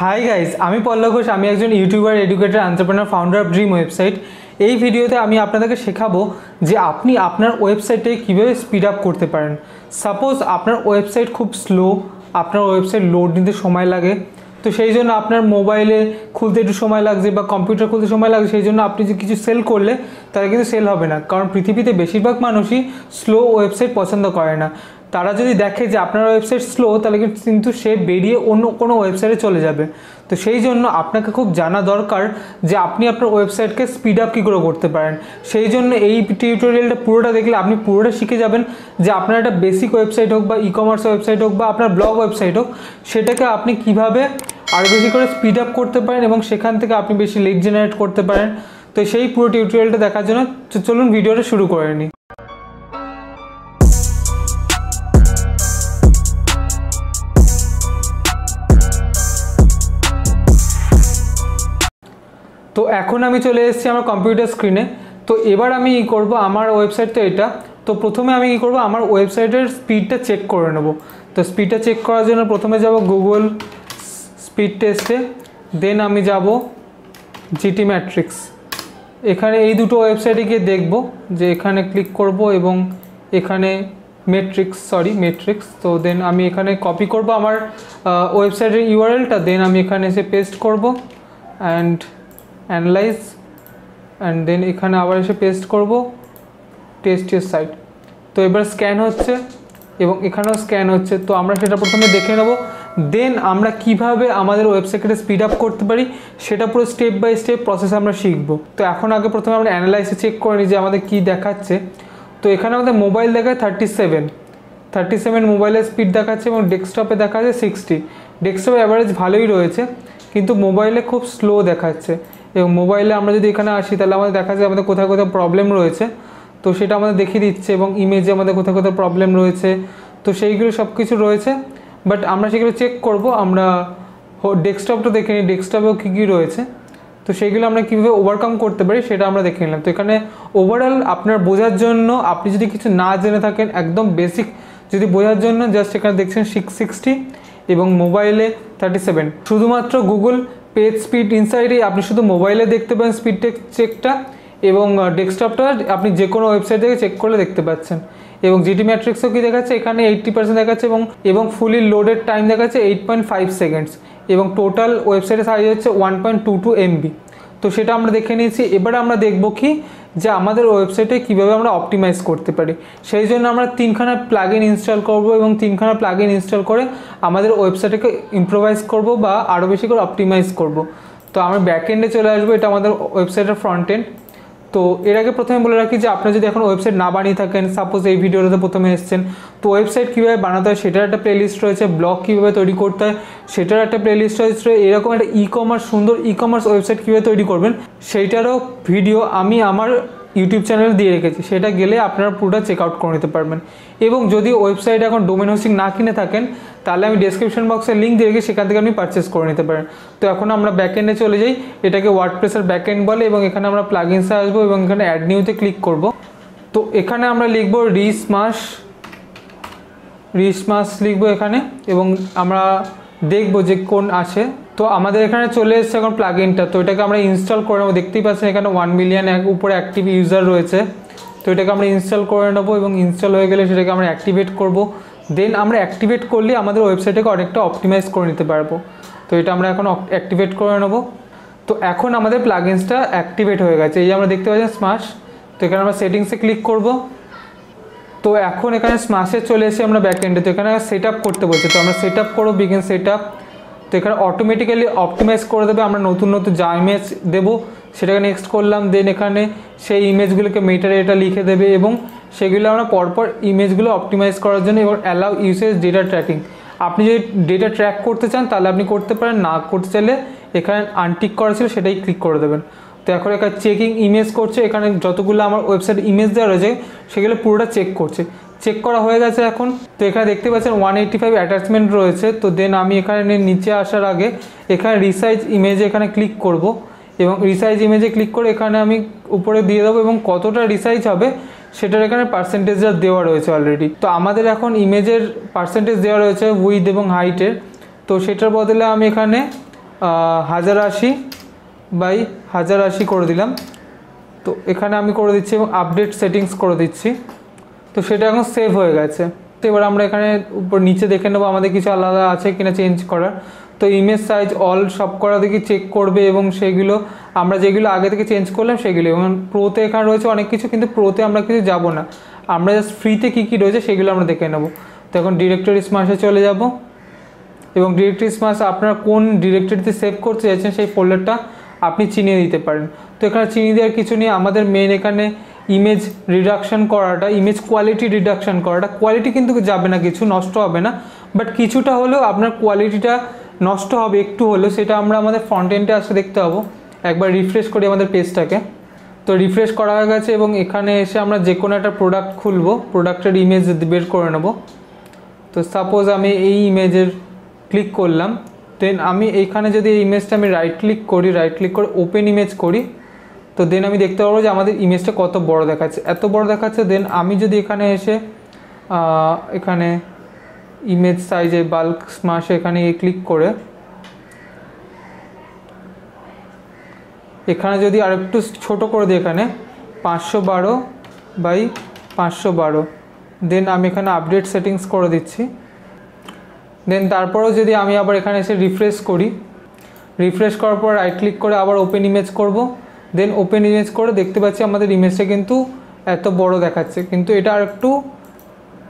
Hi guys, আমি পল্লব ঘোষ। আমি একজন YouTuber, educator, entrepreneur, founder of dream website. এই ভিডিওতে আমি আপনাদেরকে শেখাবো যে আপনি আপনার ওয়েবসাইটে কীভাবে স্পিড আপ করতে পারেন। সাপোজ আপনার ওয়েবসাইট খুব স্লো, আপনার ওয়েবসাইট লোড নিতে সময় লাগে, তো সেই জন্য আপনার মোবাইলে খুলতে একটু সময় লাগছে বা কম্পিউটার খুলতে সময় লাগছে, সেই জন্য আপনি যে কিছু সেল করলে তারা কিন্তু সেল হবে না, কারণ পৃথিবীতে বেশিরভাগ মানুষই স্লো ওয়েবসাইট পছন্দ করে না। তারা যদি দেখে যে আপনার ওয়েবসাইট স্লো, তাহলে কিন্তু সে বেরিয়ে অন্য কোনো ওয়েবসাইটে চলে যাবে। তো সেই জন্য আপনাকে খুব জানা দরকার যে আপনি আপনার ওয়েবসাইটকে স্পিড আপ কী করে করতে পারেন। সেই জন্য এই টিউটোরিয়ালটা পুরোটা দেখলে আপনি পুরোটা শিখে যাবেন যে আপনার একটা বেসিক ওয়েবসাইট হোক বা ই কমার্স ওয়েবসাইট হোক বা আপনার ব্লগ ওয়েবসাইট হোক, সেটাকে আপনি কিভাবে আরও বেশি করে স্পিড আপ করতে পারেন এবং সেখান থেকে আপনি বেশি লিড জেনারেট করতে পারেন। তো সেই পুরো টিউটোরিয়ালটা দেখার জন্য চলুন ভিডিওটা শুরু করে নিই। তো এখন আমি চলে এসেছি আমার কম্পিউটার স্ক্রিনে। তো এবার আমি কী করবো, আমার ওয়েবসাইট তো এটা। তো প্রথমে আমি কী করবো, আমার ওয়েবসাইটের স্পিডটা চেক করে নেব। তো স্পিডটা চেক করার জন্য প্রথমে যাব গুগল স্পিড টেস্টে, দেন আমি যাব জিটি ম্যাট্রিক্স। এখানে এই দুটো ওয়েবসাইটে গিয়ে দেখব যে এখানে ক্লিক করব এবং এখানে মেট্রিক্স। তো দেন আমি এখানে কপি করব আমার ওয়েবসাইটের ইউআরএলটা, দেন আমি এখানে এসে পেস্ট করব অ্যান্ড অ্যানালাইজ, অ্যান্ড দেন এখানে আবার এসে পেস্ট করব টেস্ট সাইট। তো এবার স্ক্যান হচ্ছে এবং এখানেও স্ক্যান হচ্ছে। তো আমরা সেটা প্রথমে দেখে নেব, দেন আমরা কিভাবে আমাদের ওয়েবসাইটে স্পিড আপ করতে পারি সেটা পুরো স্টেপ বাই স্টেপ প্রসেস আমরা শিখব। তো এখন আগে প্রথমে আমরা অ্যানালাইসে চেক করে নিই যে আমাদের কী দেখাচ্ছে। তো এখানে আমাদের মোবাইল দেখায় 37 মোবাইলের স্পিড দেখাচ্ছে এবং ডেস্কটপে দেখাচ্ছে 60। ডেস্কটপে অ্যাভারেজ ভালোই রয়েছে, কিন্তু মোবাইলে খুব স্লো দেখাচ্ছে। এবং মোবাইলে আমরা যদি এখানে আসি, তাহলে আমাদের দেখা যায় আমাদের কোথাও কোথাও প্রবলেম রয়েছে, তো সেটা আমাদের দেখিয়ে দিচ্ছে, এবং ইমেজে আমাদের কোথাও কোথাও প্রবলেম রয়েছে। তো সেইগুলো সব কিছু রয়েছে, বাট আমরা সেগুলো চেক করব। আমরা ডেস্কটপটা দেখে নিই, ডেস্কটপেও কী কী রয়েছে, তো সেইগুলো আমরা কীভাবে ওভারকাম করতে পারি সেটা আমরা দেখে নিলাম। তো এখানে ওভারঅল আপনার বোঝার জন্য, আপনি যদি কিছু না জেনে থাকেন, একদম বেসিক যদি বোঝার জন্য জাস্ট এখানে দেখছেন 660 এবং মোবাইলে 37। শুধুমাত্র গুগল পেজ স্পিড ইনসাইডেই আপনি শুধু মোবাইলে দেখতে পান স্পিড চেকটা, এবং ডেস্কটপটা আপনি যে কোনো ওয়েবসাইট থেকে চেক করলে দেখতে পাচ্ছেন। এবং জিটি ম্যাট্রিক্সও কি দেখাচ্ছে, এখানে 80% দেখাচ্ছে এবং ফুলি লোডেড টাইম দেখাচ্ছে 8.5 সেকেন্ডস, এবং টোটাল ওয়েবসাইটের সাইজ হচ্ছে 1.22 MB। তো সেটা আমরা দেখে নিয়েছি। এবারে আমরা দেখব কি যে আমাদের ওয়েবসাইটে কীভাবে আমরা অপটিমাইজ করতে পারি। সেই জন্য আমরা 3খানা প্লাগইন ইনস্টল করব এবং 3খানা প্লাগইন ইনস্টল করে আমাদের ওয়েবসাইটকে ইম্প্রোভাইজ করব বা আরও বেশি করে অপটিমাইজ করব। তো আমরা ব্যাকএন্ডে চলে আসবো, এটা আমাদের ওয়েবসাইটের ফ্রন্ট এন্ড। তো এর আগে প্রথমে বলে রাখি যে আপনারা যদি এখন ওয়েবসাইট না বানিয়ে থাকেন, সাপোজ এই ভিডিওটাতে প্রথমে এসেছেন, তো ওয়েবসাইট কীভাবে বানাতে হয় সেটার একটা প্লেলিস্ট রয়েছে, ব্লগ কীভাবে তৈরি করতে হয় সেটার একটা প্লেলিস্ট রয়েছে, এরকম একটা সুন্দর ই কমার্স ওয়েবসাইট কীভাবে তৈরি করবেন সেইটারও ভিডিও আমি আমার ইউটিউব চ্যানেলে দিয়ে রেখেছি, সেটা গেলে আপনারা পুরোটা চেক আউট করে নিতে পারবেন। এবং যদি ওয়েবসাইট এখন ডোমেন হোস্টিং না কিনে থাকেন, তাহলে আমি ডেসক্রিপশন বক্সে লিঙ্ক দিয়ে রেখে সেখান থেকে আপনি পারচেস করে নিতে পারেন। তো এখন আমরা ব্যাকএন্ডে চলে যাই, এটাকে ওয়ার্ডপ্রেসের ব্যাকএন্ড বলে, এবং এখানে আমরা প্লাগইনসে আসবো এবং এখানে অ্যাড নিউতে ক্লিক করব। তো এখানে আমরা লিখব রিসমাস লিখবো এখানে, এবং আমরা দেখব যে কোন আসে। তো আমাদের এখানে চলে এসেছে এখন প্লাগইনটা। তো এটাকে আমরা ইনস্টল করে নেবো। দেখতেই পাচ্ছেন এখানে 1 মিলিয়ন উপরে অ্যাক্টিভ ইউজার রয়েছে। তো এটাকে আমরা ইনস্টল করে নেবো এবং ইনস্টল হয়ে গেলে সেটাকে আমরা অ্যাক্টিভেট করব। দেন আমরা অ্যাক্টিভেট করলে আমাদের ওয়েবসাইটটাকে অনেকটা অপটিমাইজ করে নিতে পারবো। তো এটা আমরা এখন অ্যাক্টিভেট করে নেব। তো এখন আমাদের প্লাগইনসটা অ্যাক্টিভেট হয়ে গেছে, এই যে আমরা দেখতে পাচ্ছি স্মাশ। তো এখানে আমরা সেটিংসে ক্লিক করব। তো এখন এখানে স্মাশে চলে এসে আমরা ব্যাকএন্ডে, তো এখানে সেট আপ করতে বলছে, তো আমরা সেট আপ করবো, বিগিন সেট আপ। তো এখানে অটোমেটিক্যালি অপটিমাইজ করে দেবে, আমরা নতুন যা ইমেজ দেবো সেটাকে নেক্সট করলাম। দেন এখানে সেই ইমেজগুলোকে মেটারে এটা লিখে দেবে, এবং সেগুলো আমরা পরপর ইমেজগুলো অপটিমাইজ করার জন্য, এবং অ্যালাউ ইউসেজ ডেটা ট্র্যাকিং। আপনি যদি ডেটা ট্র্যাক করতে চান তাহলে আপনি করতে পারেন, না করতে চাইলে এখানে আনটিক করা ছিল সেটাই ক্লিক করে দেবেন। তো এখন এখানে চেকিং ইমেজ করছে, এখানে যতগুলো আমার ওয়েবসাইট ইমেজ দেওয়া রয়েছে সেগুলো পুরোটা চেক করছে। চেক করা হয়ে গেছে এখন। তো এখানে দেখতে পাচ্ছেন 185 অ্যাটাচমেন্ট রয়েছে। তো দেন আমি এখানে নিচে আসার আগে এখানে রিসাইজ ইমেজে এখানে ক্লিক করব, এবং রিসাইজ ইমেজে ক্লিক করে এখানে আমি উপরে দিয়ে দেবো, এবং কতটা রিসাইজ হবে সেটার এখানে পার্সেন্টেজটা দেওয়া রয়েছে অলরেডি। তো আমাদের এখন ইমেজের পার্সেন্টেজ দেওয়া রয়েছে উইথ এবং হাইটের, তো সেটার বদলে আমি এখানে 1080x1080 করে দিলাম। তো এখানে আমি করে দিচ্ছি এবং আপডেট সেটিংস করে দিচ্ছি। তো সেটা এখন সেভ হয়ে গেছে। তো এবার আমরা এখানে উপর নিচে দেখে নেবো আমাদের কিছু আলাদা আছে কিনা চেঞ্জ করার। তো ইমেজ সাইজ অল সব করা দেখি চেক করবে এবং সেগুলো আমরা যেগুলো আগে থেকে চেঞ্জ করলাম সেগুলো, এবং প্রোতে এখানে রয়েছে অনেক কিছু, কিন্তু প্রোতে আমরা কিছু যাব না, আমরা জাস্ট ফ্রিতে কী কী রয়েছে সেগুলো আমরা দেখে নেব। তো এখন ডিরেক্টরিজ মাসে চলে যাব এবং ডিরেক্টরিজ মাস আপনারা কোন ডিরেক্টরিতে সেভ করতে চাইছেন সেই ফোল্ডারটা আপনি চিনিয়ে দিতে পারেন। তো এখানে চিনিয়ে দেওয়ার কিছু নেই, আমাদের মেন এখানে ইমেজ রিডাকশান করাটা, ইমেজ কোয়ালিটি রিডাকশান করাটা, কোয়ালিটি কিন্তু যাবে না, কিছু নষ্ট হবে না, বাট কিছুটা হলেও আপনার কোয়ালিটিটা নষ্ট হবে একটু হলেও, সেটা আমরা আমাদের ফ্রন্ট এন্ডে আসলে দেখতে পাবো। একবার রিফ্রেশ করি আমাদের পেজটাকে। তো রিফ্রেশ করা হয়ে গেছে এবং এখানে এসে আমরা যে কোনো একটা প্রোডাক্ট খুলবো, প্রোডাক্টের ইমেজ বের করে নেব। তো সাপোজ আমি এই ইমেজের ক্লিক করলাম, দেন আমি এইখানে যদি এই ইমেজটা আমি রাইট ক্লিক করে ওপেন ইমেজ করি, তো দেন আমি দেখতে পাবো যে আমাদের ইমেজটা কত বড় দেখাচ্ছে, এত বড় দেখাচ্ছে। দেন আমি যদি এখানে এসে এখানে ইমেজ সাইজে বাল্ক স্মাশে এখানে ক্লিক করে এখানে যদি আরেকটু ছোট করে দিই, এখানে 512x512, দেন আমি এখানে আপডেট সেটিংস করে দিচ্ছি। দেন তারপরেও যদি আমি আবার এখানে এসে রিফ্রেশ করি, রিফ্রেশ করার পর রাইট ক্লিক করে আবার ওপেন ইমেজ করব, দেন ওপেন ইমেজ করে দেখতে পাচ্ছি আমাদের ইমেজটা কিন্তু এত বড় দেখাচ্ছে, কিন্তু এটা আর একটু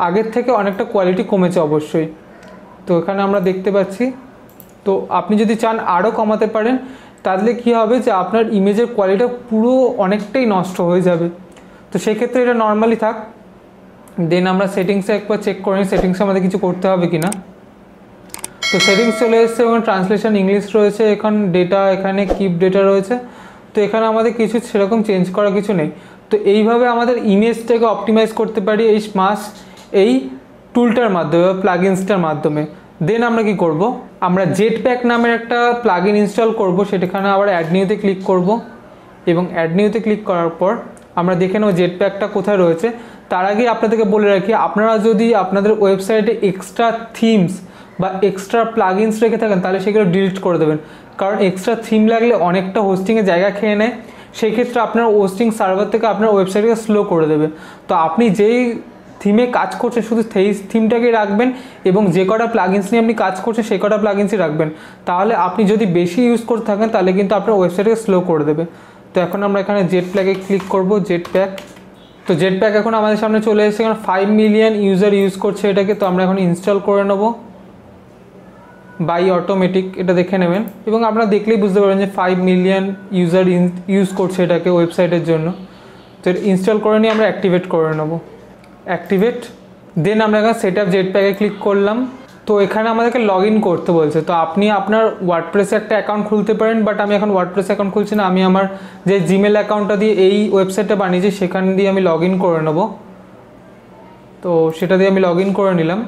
আগের থেকে অনেকটা কোয়ালিটি কমেছে অবশ্যই। তো এখানে আমরা দেখতে পাচ্ছি। তো আপনি যদি চান আরও কমাতে পারেন, তাহলে কী হবে যে আপনার ইমেজের কোয়ালিটিটা পুরো অনেকটাই নষ্ট হয়ে যাবে। তো সেক্ষেত্রে এটা নর্মালি থাক। দেন আমরা সেটিংসে একবার চেক করে নিই সেটিংসে আমাদের কিছু করতে হবে কি না। তো সেটিংস চলে এসেছে এবং ট্রান্সলেশন ইংলিশ রয়েছে, এখন ডেটা এখানে কিপ ডেটা রয়েছে। তো এখানে আমাদের কিছু সেরকম চেঞ্জ করা কিছু নেই। তো এইভাবে আমাদের ইমেজটাকে অপটিমাইজ করতে পারি এই স্মাশ এই টুলটার মাধ্যমে বা প্লাগইনসটার মাধ্যমে। দেন আমরা কি করব, আমরা জেটপ্যাক নামের একটা প্লাগইন ইনস্টল করব, সেটাখানে আবার অ্যাড নিউতে ক্লিক করব এবং অ্যাড নিউতে ক্লিক করার পর আমরা দেখে নেব জেটপ্যাকটা কোথায় রয়েছে। তার আগে আপনাদেরকে বলে রাখি, আপনারা যদি আপনাদের ওয়েবসাইটে এক্সট্রা থিমস বা এক্সট্রা প্লাগইনস রেখে থাকেন তাহলে সেগুলো ডিলিট করে দেবেন, কারণ এক্সট্রা থিম লাগলে অনেকটা হোস্টিংয়ে জায়গা খেয়ে নেয়, সেই ক্ষেত্রে আপনার হোস্টিং সার্ভার থেকে আপনার ওয়েবসাইটকে স্লো করে দেবে। তো আপনি যেই থিমে কাজ করছেন শুধু সেই থিমটাকেই রাখবেন এবং যে কটা প্লাগইনস নিয়ে আপনি কাজ করছেন সেই কটা প্লাগইনসই রাখবেন, তাহলে আপনি যদি বেশি ইউজ করতে থাকেন তাহলে কিন্তু আপনার ওয়েবসাইটকে স্লো করে দেবে। তো এখন আমরা এখানে জেটপ্যাকে ক্লিক করব, জেটপ্যাক। তো জেটপ্যাক এখন আমাদের সামনে চলে এসেছে, কারণ 5 মিলিয়ন ইউজার ইউজ করছে এটাকে। তো আমরা এখন ইনস্টল করে নেব বাই অটোমেটিক, এটা দেখে নেবেন এবং আপনারা দেখলেই বুঝতে পারবেন যে 5 মিলিয়ন ইউজার ইউজ করছে এটাকে ওয়েবসাইটের জন্য। তো এটা ইনস্টল করে নিয়ে আমরা অ্যাক্টিভেট করে নেব, অ্যাক্টিভেট। দেন আমরা এখানে সেট আপ জেটপ্যাকে ক্লিক করলাম। তো এখানে আমাদেরকে লগ ইন করতে বলছে। তো আপনি আপনার ওয়ার্ডপ্রেসে একটা অ্যাকাউন্ট খুলতে পারেন, বাট আমি এখন ওয়ার্ডপ্রেস অ্যাকাউন্ট খুলছি না, আমি আমার যে জিমেল অ্যাকাউন্টটা দিয়ে এই ওয়েবসাইটটা বানিয়েছি সেখান দিয়ে আমি লগ ইন করে নেব। তো সেটা দিয়ে আমি লগ ইন করে নিলাম।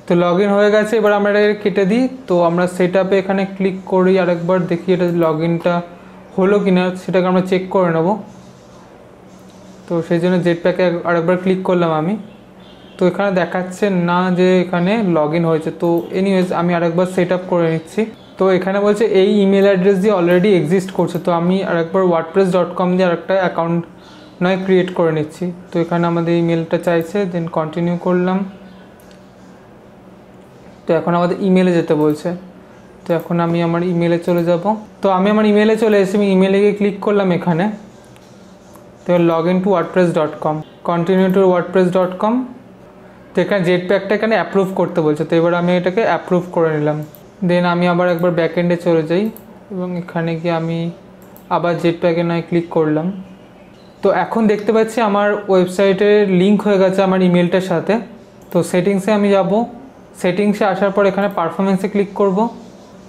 তো লগ ইন হয়ে গেছে, এবার আমরা এটা কেটে দিই। তো আমরা সেট আপে এখানে ক্লিক করি, আরেকবার দেখি এটা লগ ইনটা হলো কি না সেটাকে আমরা চেক করে নেব। তো সেই জন্য জেটপ্যাকে আরেকবার ক্লিক করলাম আমি। তো এখানে দেখাচ্ছে না যে এখানে লগ ইন হয়েছে। তো এনিওয়েজ আমি আরেকবার সেট আপ করে নিচ্ছি। তো এখানে বলছে এই ইমেল অ্যাড্রেস দিয়ে অলরেডি এক্সিস্ট করছে। তো আমি আরেকবার wordpress.com দিয়ে আরেকটা অ্যাকাউন্ট নয় ক্রিয়েট করে নিচ্ছি। তো এখানে আমাদের ইমেলটা চাইছে, দেন কন্টিনিউ করলাম। তো এখন আমাদের ইমেলে যেতে বলছে। তো এখন আমি আমার ইমেলে চলে যাব। তো আমি আমার ইমেলে চলে এসেছি, আমি ইমেলে গিয়ে ক্লিক করলাম এখানে। তো log in to wordpress.com, continue to wordpress.com। তো এখানে জেটপ্যাকটা এখানে অ্যাপ্রুভ করতে বলছে। তো এবার আমি এটাকে অ্যাপ্রুভ করে নিলাম। দেন আমি আবার একবার ব্যাকএন্ডে চলে যাই এবং এখানে গিয়ে আমি আবার জেটপ্যাকে নয় ক্লিক করলাম। তো এখন দেখতে পাচ্ছি আমার ওয়েবসাইটের লিঙ্ক হয়ে গেছে আমার ইমেলটার সাথে। তো সেটিংসে আমি যাব, সেটিংসে আসার পর এখানে পারফরমেন্সে ক্লিক করব।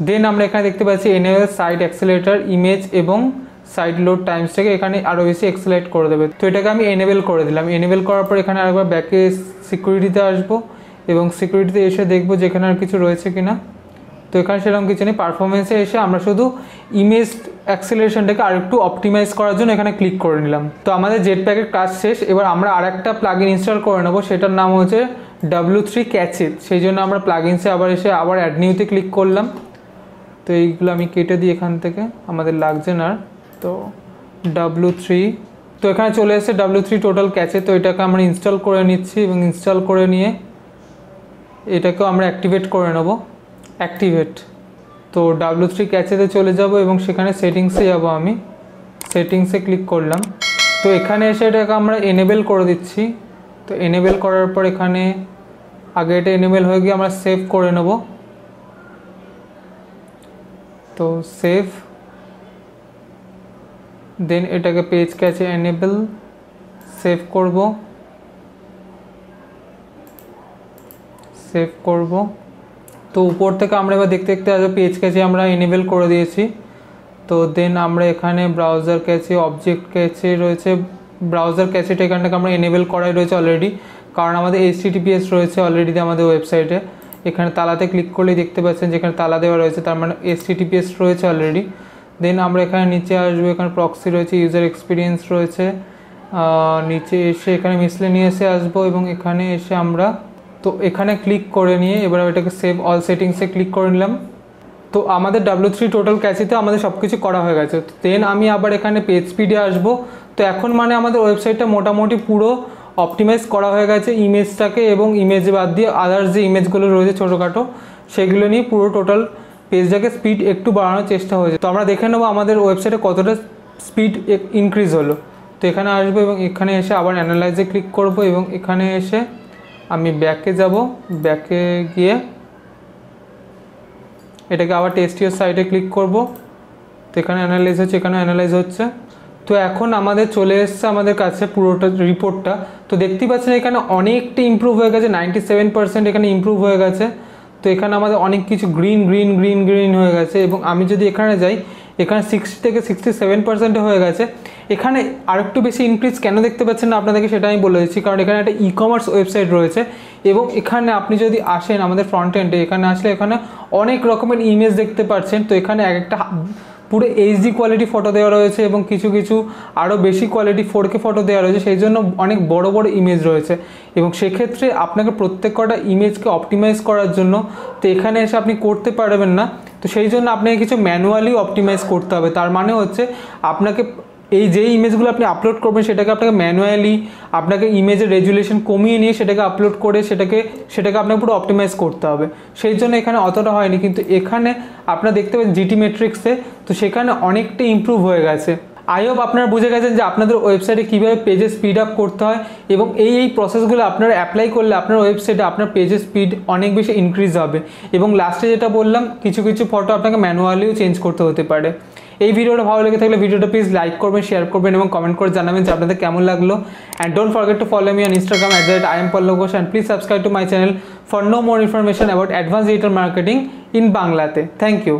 দেন আমরা এখানে দেখতে পাচ্ছি এনেবল সাইট অ্যাক্সেলারেটর ইমেজ এবং সাইট লোড টাইমসটাকে এখানে আরও বেশি এক্সেলারেট করে দেবে। তো এটাকে আমি এনেবল করে দিলাম। এনেবল করার পর এখানে আরেকবার ব্যাকে সিকিউরিটিতে আসবো এবং সিকিউরিটিতে এসে দেখবো যে এখানে আর কিছু রয়েছে কি না। তো এখানে সেরকম কিছু নেই। পারফরমেন্সে এসে আমরা শুধু ইমেজ অ্যাক্সেলারেশনটাকে আরেকটু অপটিমাইজ করার জন্য এখানে ক্লিক করে নিলাম। তো আমাদের জেটপ্যাকের কাজ শেষ। এবার আমরা আরেকটা প্লাগইন ইনস্টল করে নেবো, সেটার নাম হচ্ছে W3 ক্যাচেট। সেই জন্য আমরা প্লাগইনসে আবার এসে আবার অ্যাড নিউতে ক্লিক করলাম। তো এইগুলো আমি কেটে দিই এখান থেকে, আমাদের লাগছে না। তো W3, তো এখানে চলে এসেছে W3 টোটাল ক্যাচে। তো এটাকে আমরা ইনস্টল করে নিচ্ছি এবং ইনস্টল করে নিয়ে এটাকেও আমরা অ্যাক্টিভেট করে নেব। অ্যাক্টিভেট, তো W3 ক্যাচেতে চলে যাব এবং সেখানে সেটিংসে যাব। আমি সেটিংসে ক্লিক করলাম। তো এখানে এসে এটাকে আমরা এনেবেল করে দিচ্ছি। তো এনেবেল করার পর এখানে আগে এটা এনেবেল হয়ে গিয়ে আমরা সেভ করে নেব। তো সেভ, দেন এটাকে পেজ ক্যাচে এনেবেল, সেভ করব, সেভ করব। তো উপর থেকে আমরা এবার দেখতে দেখতে আসবো পেজ ক্যাচে আমরা এনেবেল করে দিয়েছি। তো দেন আমরা এখানে ব্রাউজার ক্যাচে, অবজেক্ট ক্যাচে রয়েছে, ব্রাউজার ক্যাচেটা এখান থেকে আমরা এনেবেল করাই রয়েছে অলরেডি, কারণ আমাদের HTTPS রয়েছে অলরেডি আমাদের ওয়েবসাইটে। এখানে তালাতে ক্লিক করলেই দেখতে পাচ্ছেন যেখানে তালা দেওয়া রয়েছে, তার মানে HTTPS রয়েছে অলরেডি। দেন আমরা এখানে নিচে আসবো, এখানে প্রক্সি রয়েছে, ইউজার এক্সপিরিয়েন্স রয়েছে। নিচে এসে এখানে মিসলেনিয়াসে আসবো এবং এখানে এসে আমরা তো এখানে ক্লিক করে নিয়ে এবার এটাকে সেভ অল সেটিংসে ক্লিক করে নিলাম। তো আমাদের W3 টোটাল ক্যাচেতে আমাদের সব কিছু করা হয়ে গেছে। দেন আমি আবার এখানে পেজ স্পিডে আসবো। তো এখন মানে আমাদের ওয়েবসাইটটা মোটামুটি পুরো অপটিমাইজ করা হয়ে গেছে ইমেজটাকে, এবং ইমেজ বাদ দিয়ে আদার্স যে ইমেজগুলো রয়েছে ছোটোখাটো সেগুলো নিয়ে পুরো টোটাল পেজটাকে স্পিড একটু বাড়ানোর চেষ্টা হয়েছে। তো আমরা দেখে নেবো আমাদের ওয়েবসাইটে কতটা স্পিড ইনক্রিজ হলো। তো এখানে আসবো এবং এখানে এসে আবার অ্যানালাইজে ক্লিক করব এবং এখানে এসে আমি ব্যাকে যাব। ব্যাকে গিয়ে এটাকে আবার টেস্টিওর সাইটে ক্লিক করব। তো এখানে অ্যানালাইজ হচ্ছে, এখানে অ্যানালাইজ হচ্ছে। তো এখন আমাদের চলে এসছে আমাদের কাছে পুরোটা রিপোর্টটা। তো দেখতেই পাচ্ছেন এখানে অনেকটা ইমপ্রুভ হয়ে গেছে, 97% এখানে ইমপ্রুভ হয়ে গেছে। তো এখানে আমাদের অনেক কিছু গ্রিন গ্রিন গ্রিন গ্রিন হয়ে গেছে। এবং আমি যদি এখানে যাই, এখানে 60 থেকে 67% হয়ে গেছে। এখানে আরেকটু বেশি ইনক্রিজ কেন দেখতে পাচ্ছেন না আপনাদেরকে সেটা আমি বলে দিচ্ছি, কারণ এখানে একটা ই-কমার্স ওয়েবসাইট রয়েছে এবং এখানে আপনি যদি আসেন আমাদের ফ্রন্ট এন্ডে, এখানে আসলে এখানে অনেক রকমের ইমেজ দেখতে পাচ্ছেন। তো এখানে এক একটা পুরো HD কোয়ালিটি ফটো দেওয়া রয়েছে এবং কিছু কিছু আরও বেশি কোয়ালিটি 4K ফটো দেওয়া রয়েছে, সেই জন্য অনেক বড় বড় ইমেজ রয়েছে। এবং সেক্ষেত্রে আপনাকে প্রত্যেক কটা ইমেজকে অপটিমাইজ করার জন্য তো এখানে এসে আপনি করতে পারবেন না। তো সেই জন্য আপনাকে কিছু ম্যানুয়ালি অপটিমাইজ করতে হবে। তার মানে হচ্ছে আপনাকে এই যে ইমেজগুলো আপনি আপলোড করবেন সেটাকে আপনাকে ম্যানুয়ালি আপনাকে ইমেজের রেজুলেশন কমিয়ে নিয়ে সেটাকে আপলোড করে সেটাকে আপনাকে পুরো অপটিমাইজ করতে হবে। সেই জন্য এখানে অতটা হয়নি, কিন্তু এখানে আপনারা দেখতে পাবেন GT মেট্রিক্সে, তো সেখানে অনেকটা ইমপ্রুভ হয়ে গেছে। আই হোপ আপনারা বুঝে গেছেন যে আপনাদের ওয়েবসাইটে কীভাবে পেজের স্পিড আপ করতে হয়, এবং এই প্রসেসগুলো আপনারা অ্যাপ্লাই করলে আপনার ওয়েবসাইটে আপনার পেজের স্পিড অনেক বেশি ইনক্রিজ হবে। এবং লাস্টে যেটা বললাম, কিছু কিছু ফটো আপনাকে ম্যানুয়ালিও চেঞ্জ করতে হতে পারে। এই ভিডিওটা ভালো লেগে থাকলে ভিডিওটা প্লিজ লাইক করবেন, শেয়ার করবেন এবং কমেন্ট করে জানাবেন যে আপনাদের কেমন লাগলো। And don't forget to follow me on Instagram @IamPallab Ghosh, and please subscribe to my channel for no more information about advanced digital marketing in Banglate. Thank you.